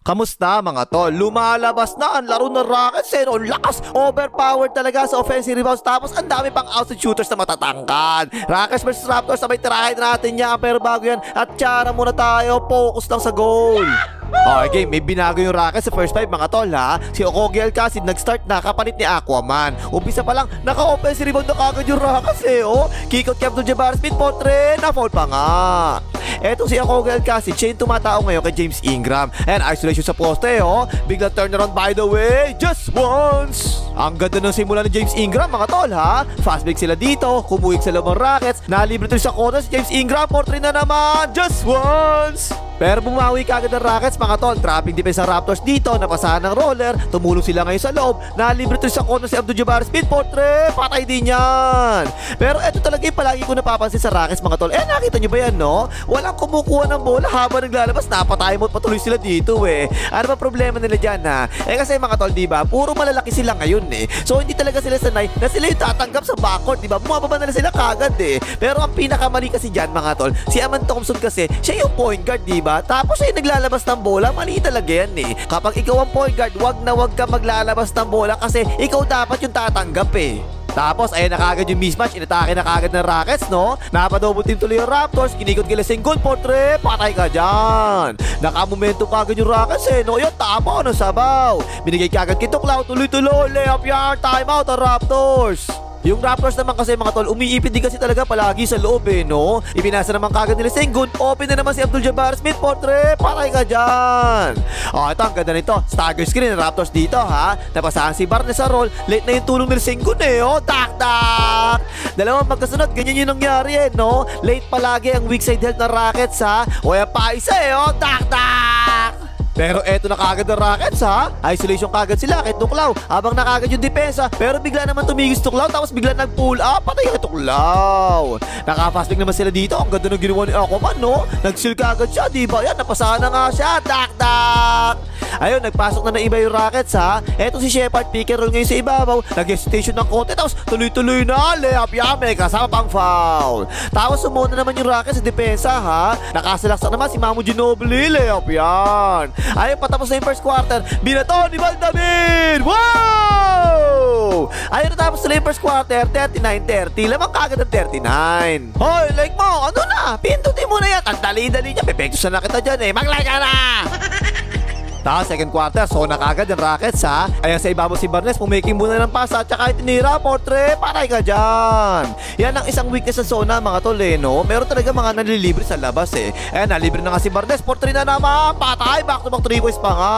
Kamusta mga tol? Lumalabas na ang laro ng Rockets eh. Ang lakas, overpowered talaga sa offensive rebounds. Tapos ang dami pang outside shooters na matatangkad. Rockets vs Raptors, sabay tirahin natin yan. Pero bago yan, at tsara muna tayo. Focus lang sa goal. Okay, may binago yung Rockets sa first 5 mga tol ha. Si Okogie Alcacid nag-start na kapalit ni Aquaman. Umpisa pa lang, naka-offensive rebound na kagad yung Rockets eh. Oh, kick out kay Abdul-Jabbar Smith, portrait, na-foul pa nga. Etong si Okogie Alcacid, siya yung tumatao ngayon kay James Ingram. And isolation sa poste oh. Biglang turnaround by the way, just once. Ang ganda ng simula ni James Ingram mga tol ha. Fast break sila dito, kumuhig sa loob ng Rockets. Nalibre ito sa corner si James Ingram, portrait na naman, just once. Pero bumawi kagad ng Rockets mga tol. Trapping defense ng Raptors dito, napasahan ng roller. Tumulong sila ngayon sa loob. Nalibre ito sa corner si Abdul-Jabbar Smith, portrait, patay din yan. Pero eto talaga yung palagi ko napapansin sa Rockets mga tol. Nakita nyo ba yan no? Walang kumukuha ng bola habang naglalabas. Napatay mo at patuloy sila dito eh. Ano ba problema nila dyan ha? Kasi mga tol diba, puro malalaki sila ngayon eh. So hindi talaga sila sanay na sila yung tatanggap sa backcourt diba? Bumababa na sila kagad eh. Pero ang pinakamali kasi dyan mga tol, si Aman Thompson kasi, siya yung point guard diba? Tapos siya yung naglalabas ng bola, mali talaga yan eh. Kapag ikaw ang point guard, wag na wag ka maglalabas ng bola kasi ikaw dapat yung tatanggap eh. Tapos ayun na kagad yung mismatch, inatake na kagad ng Rockets no. Napadouble team tuloy yung Raptors, kinikot kila single, portrait, patay ka dyan. Nakamomentum kagad yung Rockets eh no. Yun, tama ng sabaw. Binigay kagad kay Tuklaw, tuloy-tuloy, layup yan, timeout ang Raptors. Yung Raptors naman kasi mga tol, umiipit din kasi talaga palagi sa loob eh, no? Ipinasa naman kagad nila Sengun, open na naman si Abdul-Jabbar Smith, portrait, patay ka dyan. Ito, ang ganda nito, stagger screen ng Raptors dito ha. Napasahan si Barnes sa roll, late na yung tulong nila Sengun eh, oh, tak-tak. Dalawang magkasunod, ganyan yung nangyari eh, no? Late palagi ang weak side health ng Rockets ha. O yan pa isa eh, oh, tak-tak. Pero eto na kagad ng Rockets ha. Isolation kagad sila kay Tuklaw habang nakagad yung depensa. Pero bigla naman tumigis Tuklaw, tapos bigla nag-pull up. Patay kay Tuklaw. Naka-fast break naman sila dito. Ang ganda ng ginawa ni Aquaman no. Nag-seal kagad siya, diba? Yan, napasahan na nga siya. Tak-tak. Ayun, nagpasok na iba yung Rockets ha. Eto si Shepard, pick and roll ngayon sa ibabaw. Nag-hesitation ng konti, tapos tuloy-tuloy na. Layup yan, may kasama pang foul. Tapos sumuna naman yung Rockets sa depensa ha. Nakasalaksak naman si Manu Ginobili. Layup yan. Ayun, patapos na yung first quarter. Binato ni Valdamin. Wow! Ayun, natapos na yung first quarter. 39-30. Lamang kagad ang 39. Hoy, like mo, ano na? Pindutin mo na yan. Ang dali-dali niya. Pepektos na kita dyan eh. Mag-like ka na! Tapos second quarter, so nakagad yung Rockets ha. Ayan sa ibabaw si Barnes, pumaking muna ng pasa at saka itinira, portrait, patay ka dyan. Yan ang isang weakness sa zona mga tol eh, no? Meron talaga mga nalilibre sa labas eh. Ayan, nalibre na nga si Barnes, portrait na naman, patay, back to back 3 points pa nga.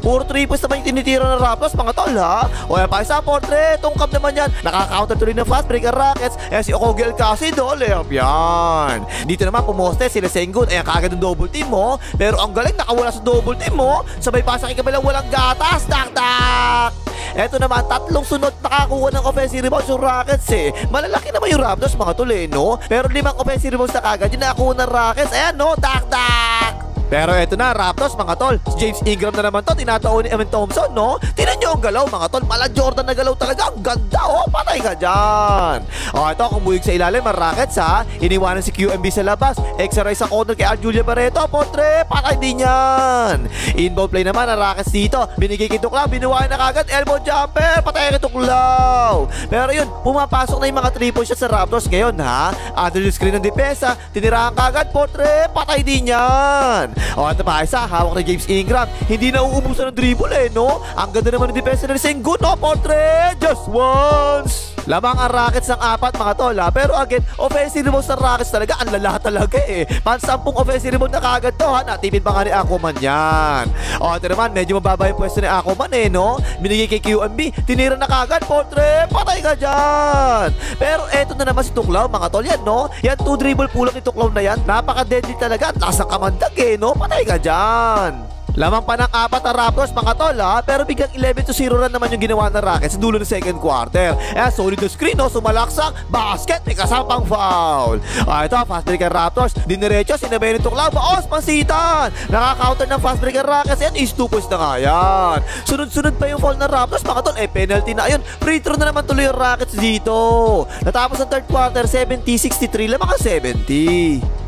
Puro 3 points naman yung tinitira ng Raptors mga tol ha. O yan pa isa, portrait, tungkap naman yan. Nakaka-counter tuloy ng fast break ang Rockets. Ayan si Okogie Alcacid, layup yan. Dito naman pumoste sila Sengun. Ayan kagad ng double team mo. Pero ang galing, nakawala sa double team mo. Sabay pasa kay kabilang walang gatas. Tak-tak. Eto naman, tatlong sunod nakakuha ng offensive rebounds yung Rockets eh. Malalaki naman yung Raptors mga tol eh, no? Pero 5 offensive rebounds na kagad yung nakakuha ng Rockets. Ayan no, tak-tak. Pero eto na, Raptors mga tol. Si James Ingram na naman to, tinataon ni Amen Thompson, no? Tinan nyo ang galaw mga tol. Mala Jordan na galaw talaga. Ang ganda, oh. Patay ka dyan. Ito, kumuhig sa ilalim ang Rockets ha. Iniwanan si QMB sa labas. Extra sa corner kay Julia Barreto. Portrait, patay din yan. Inbound play naman ang Rockets dito. Binigay kay Tuklaw, binuwain na kagad. Elbow jumper, patay kay Tuklaw. Pero yun, pumapasok na yung mga 3-point shots sa Raptors ngayon ha. Under the screen ng depensa, tinirahan kagad. Portrait, patay din yan. Ito pa isa, hawak na James Ingram. Hindi na uubusan ng dribble eh, no? Ang ganda naman ng depensa na Sengun, no? Portrait, just once. Lamang ang Rockets ng 4 mga tol ha. Pero again, offensive rebounds ng Rockets talaga, ang lala talaga eh. Pan-10 offensive rebound na kagad to ha. Natipid pa nga ni Aquaman yan. Ito naman, medyo mababa yung pwesto ni Aquaman eh, no? Binigay kay QMB, tinira na kagad, portrait, patay ka dyan. Pero eto na naman si Tuklaw mga tol yan, no? Yan 2 dribble pulang ni Tuklaw na yan. Napaka-deadly talaga at lasang kamandag eh, no? Patay ka dyan. Lamang pa ng 4 ang Raptors mga tol ha. Pero biglang 11-0 run naman yung ginawa ng Rockets sa dulo ng second quarter. Solid na screen no, sumalaksak, basket, may kasampang foul. Ito, fast break ang Raptors. Diniretso, sinabay ni Tuklaw, baos, pansitan. Nakaka-counter ng fast break ang Rockets. Yan is 2 points na nga yan. Sunod-sunod pa yung foul ng Raptors mga tol. Penalty na yun. Free throw na naman tuloy yung Rockets dito. Natapos ang third quarter, 70-63 lamang ang 70.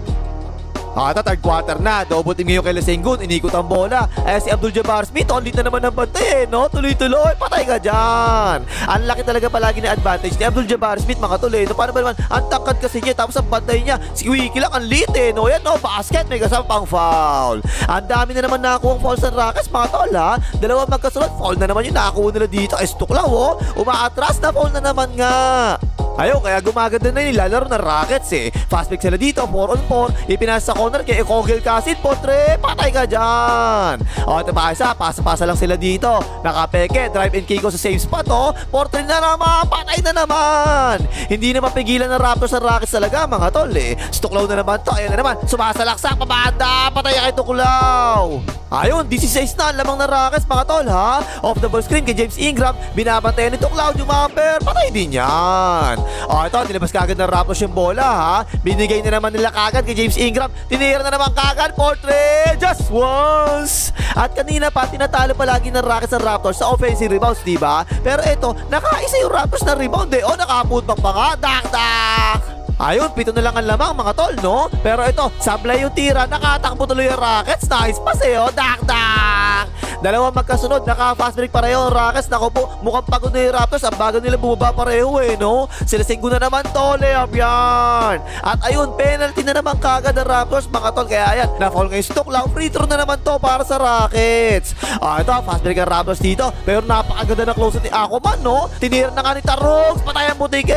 Ito, third quarter na. Double team ngayon kay Lesengun. Inikot ang bola. Si Abdul Jabbar Smith. On lead na naman ng bantay no? Tuloy-tuloy. Patay ka dyan. Ang laki talaga palagi na advantage ni Abdul Jabbar Smith mga tol no? Paano ba naman? Ang tangkad kasi niya. Tapos ang bantay niya. Si Wiki lang ang lead no? Yan no? Basket. May kasama pang foul. Ang dami na naman nakakuha ang fouls ng Rockets mga tol ha. Dalawang magkasunod. Foul na naman yung nakakuha nila dito. Stuklaw umaatras na foul na naman nga. Ayun, kaya gumaganda na yung lalaro ng Rockets Fast break sila dito, 4-on-4. Ipinasa sa corner kay Ekogel Kasit, potre, patay ka dyan. Ito pa isa, pasa-pasa lang sila dito. Nakapeke, drive and kick sa same spot Potre na naman, patay na naman. Hindi na mapigilan ng Raptors ng Rockets talaga mga tol Stuklaw na naman to, ayun na naman. Sumasalaksak, pabanda, patay ka kay Tuklaw. Ayun, 16 na lamang ng Rockets mga tol ha. Off the ball screen kay James Ingram. Binabantayan nito Tuklaw, jumamper, patay din yan. Ito, nilabas kagad ng Raptors yung bola ha. Binigay na naman nila kagad kay James Ingram. Tinira na naman kagad, Potre, just once. At kanina pa, tinatalo palagi ng Rockets ng Raptors sa offensive rebounds, diba? Pero ito, nakaisa yung Raptors na rebound nakaputbang pa nga, dak-dak. Ayun, 7 na lang ang lamang mga tol, no? Pero ito, sablay yung tira, nakatakbo tuloy yung Rockets. Nice pass dak-dak. Dalawang magkasunod, naka-fast break pareho ang Rockets. Naku po, mukhang pagod na yung Raptors. Ang bago nila bumaba pareho no? Sila Sengun na naman to, layup yan. At ayun, penalty na naman kagad ang Raptors mga tol. Kaya ayan, na-foul ngayon Stuklaw. Free throw na naman to para sa Rockets. Ito, fast break ang Raptors dito. Pero napakaganda na close ni Aquaman, no? Tinira na nga ni Tarogs, patay ang butik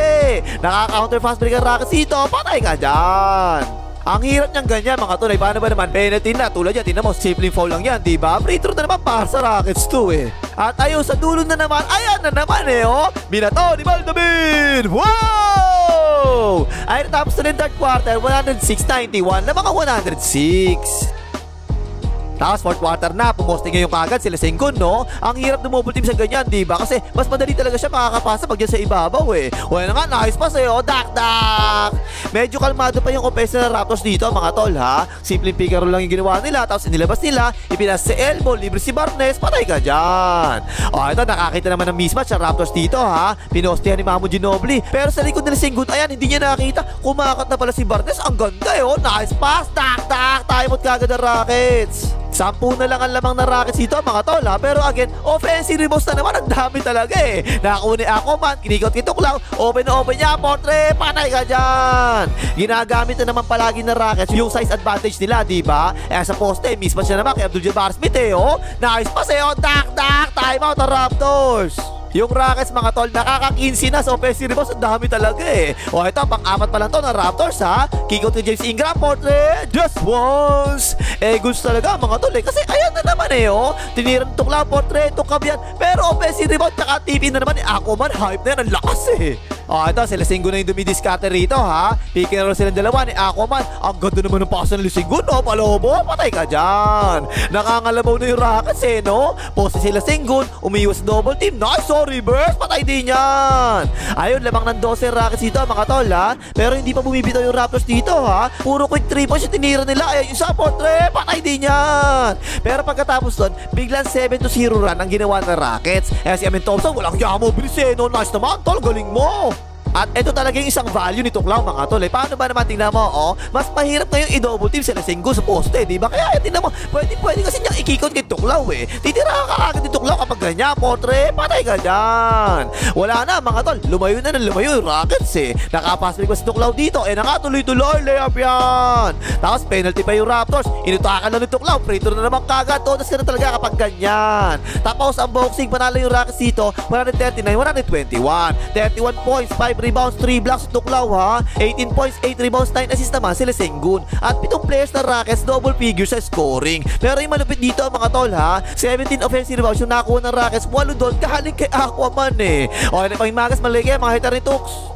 Naka-counter fast break ang Rockets dito, patay ka dyan. Ang hirap niyang ganyan mga tunay. Paano ba naman? Penalty na. Tulad yan, tingnan mo, simple foul lang yan, diba? Free throw na naman para sa Rockets to At ayun, sa dulo na naman, ayan na naman binato ni Baldamin. Wow! Ay, natapos na rin third quarter, 106-91 na mga 106. Tapos fourth quarter na, pumoste ngayon kagad sila Sengun, no? Ang hirap ng mobile team sa ganyan, diba? Kasi mas madali talaga siya makakapasa pag yan sa ibabaw Wala na nga, nice pass dak-dak. Medyo kalmado pa yung offense ng Raptors dito mga tol ha. Simpleng pick and roll lang yung ginawa nila. Tapos inilabas nila, ipinas sa elbow, libre si Barnes, patay ka dyan. Ito, nakakita naman ng mismatch sa Raptors dito ha. Pinostehan ni Manu Ginobili. Pero sa likod nila Sengun, ayan, hindi niya nakita. Kumakat na pala si Barnes. Ang ganda Nice pass, dak-dak. Time out kagad ng Rockets. 10 na lang ang lamang ng Rockets dito mga tol ha. Pero again, offensive rebounds na naman. Ang dami talaga Nakakuni ako man, kinikot kito lang. Open na open niya, Potre, patay ka dyan. Ginagamit na naman palagi ng Rockets yung size advantage nila, diba? Sa poste, mismatch na naman kay Abdul Jabbar Smith Nice pass dak-dak. Time out ng Raptors. Yung Rockets mga tol, nakaka-15 na sa offensive rebounds. Ang dami talaga ito, pang-apat pa lang to ng Raptors ha. Kick out ni James Ingram, Potre, just once. Gusto talaga mga tol kasi ayan na naman Tinira ng Tuklaw, Potre, tukab yan. Pero offensive rebound, tsaka TV na naman Aquaman, hype na yan, ang lakas ito, sila Sengun na yung dumidiskarte rito ha. Pick and roll silang dalawa ni Aquaman. Ang ganda naman ng pasa ng Sengun palobo, patay ka dyan. Nakangalabaw na yung Rockets no? Pose sila Sengun, umiwas double team. Nice, reverse, patay din yan. Ayun, lamang ng 12 Rockets dito mga tol ha. Pero hindi pa bumibitaw yung Raptors dito ha. Puro quick 3 points yung tinira nila. Ayun, yung support patay din yan. Pero pagkatapos doon, biglang 7-0 run ang ginawa ng Rockets. Si Amin Thompson, walang yamo, bilis no? Nice naman tol, galing mo. At ito talaga yung isang value ni Tuklaw mga tol Paano ba naman tingnan mo mas mahirap na yung i-double team sila Sengun sa poste, diba? Kaya tingnan mo, pwede kasi niyang ikikot kay Tuklaw Titira ka agad ni Tuklaw kapag ganyan, Potre, patay ka dyan. Wala na mga tol, lumayo na lumayo yung Rockets Nakapass break pa si Tuklaw dito nakatuloy-tuloy, layup yan. Tapos penalty pa yung Raptors. Inutakan lang ni Tuklaw, free throw na naman kagad. Todas ka na talaga kapag ganyan. Tapos ang boxing, panalo yung Rockets dito 139-121, 31 points, 5 rebounds, 3 blocks Tuklaw ha. 18 points, 8 rebounds, 9 assists naman sila Sengun. At 7 players na Rockets, double figures sa scoring. Pero yung malupit dito mga tol ha, 17 offensive rebounds yung nakuha ng Rockets, 8 doon kahaling kay Aquaman Okay na pang imagas, maligay mga hitter ni Tux.